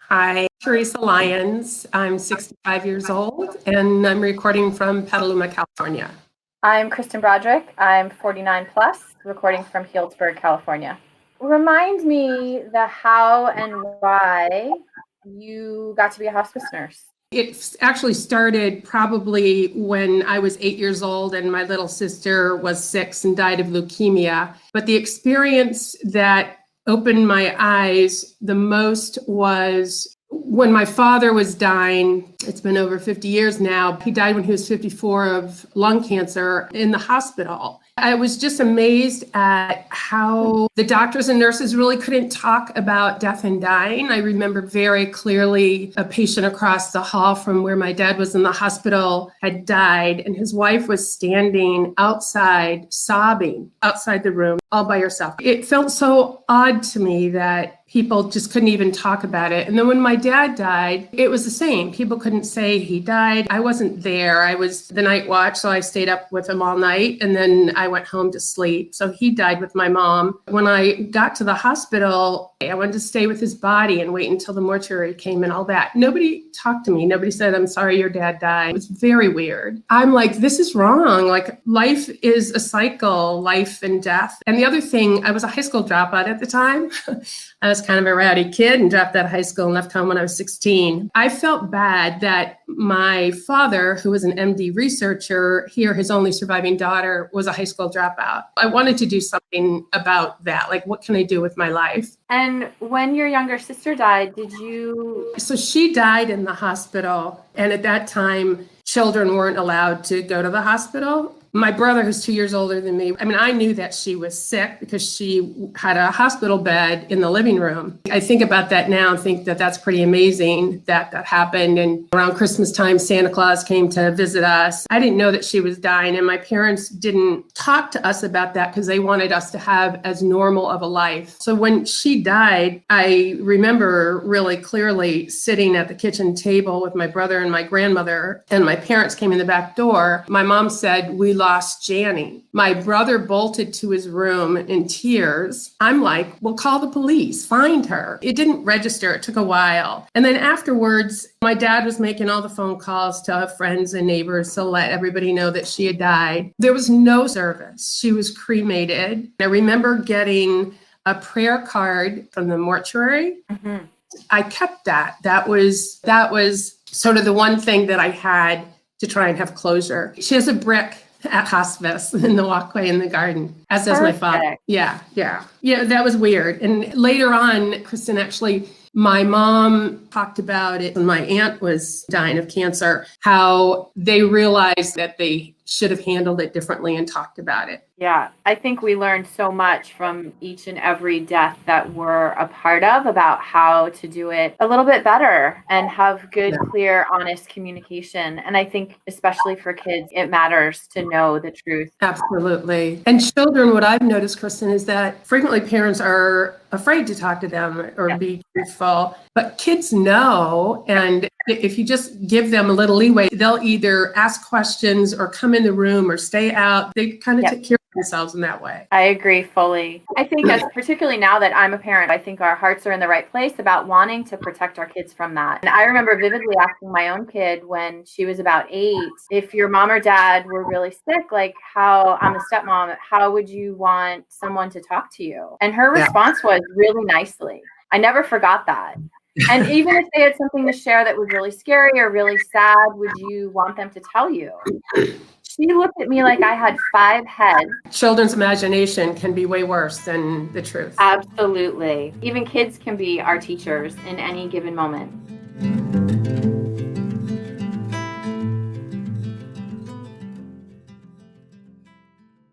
Hi, Teresa Lyons. I'm 65 years old and I'm recording from Petaluma, California. I'm Kristen Brodrick. I'm 49 plus, recording from Healdsburg, California. Remind me the how and why you got to be a hospice nurse. It actually started probably when I was 8 years old and my little sister was 6 and died of leukemia. But the experience that opened my eyes the most was when my father was dying. It's been over 50 years now. He died when he was 54 of lung cancer in the hospital. I was just amazed at how the doctors and nurses really couldn't talk about death and dying. I remember very clearly a patient across the hall from where my dad was in the hospital had died, and his wife was standing outside sobbing outside the room all by herself. It felt so odd to me that people just couldn't even talk about it. And then when my dad died, it was the same. People couldn't say he died. I wasn't there. I was the night watch, so I stayed up with him all night, and then I went home to sleep. So he died with my mom. When I got to the hospital, I wanted to stay with his body and wait until the mortuary came and all that. Nobody talked to me. Nobody said, "I'm sorry your dad died." It was very weird. I'm like, this is wrong. Like, life is a cycle, life and death. And the other thing, I was a high school dropout at the time. I was kind of a rowdy kid and dropped out of high school and left home when I was 16. I felt bad that my father, who was an MD researcher here, his only surviving daughter was a high school dropout. I wanted to do something about that. Like, what can I do with my life? And when your younger sister died, So she died in the hospital. And at that time, children weren't allowed to go to the hospital. My brother, who's 2 years older than me, I knew that she was sick because she had a hospital bed in the living room. I think about that now and think that that's pretty amazing that that happened. And around Christmas time, Santa Claus came to visit us. I didn't know that she was dying, and my parents didn't talk to us about that because they wanted us to have as normal of a life. So when she died, I remember really clearly sitting at the kitchen table with my brother and my grandmother, and my parents came in the back door. My mom said, "We lost Janny." My brother bolted to his room in tears. I'm like, well, call the police, find her. It didn't register. It took a while. And then afterwards, my dad was making all the phone calls to friends and neighbors to let everybody know that she had died. There was no service. She was cremated. I remember getting a prayer card from the mortuary. Mm-hmm. I kept that. That was sort of the one thing that I had to try and have closure. She has a brick at hospice in the walkway in the garden, as does my father. Yeah, that was weird. And later on, Kristen, actually, my mom talked about it when my aunt was dying of cancer, how they realized that they should have handled it differently and talked about it. Yeah, I think we learned so much from each and every death that we're a part of about how to do it a little bit better and have good, clear, honest communication. And I think especially for kids, it matters to know the truth. Absolutely. And children, what I've noticed, Kristen, is that frequently parents are afraid to talk to them or be truthful, but kids know. And if you just give them a little leeway, they'll either ask questions or come in the room or stay out. They kind of take care of themselves in that way. I agree fully. I think particularly now that I'm a parent, I think our hearts are in the right place about wanting to protect our kids from that. And I remember vividly asking my own kid when she was about 8, if your mom or dad were really sick, like how I'm a stepmom, how would you want someone to talk to you? And her response was really nicely. I never forgot that. And even if they had something to share that was really scary or really sad, would you want them to tell you? She looked at me like I had 5 heads. Children's imagination can be way worse than the truth. Absolutely. Even kids can be our teachers in any given moment.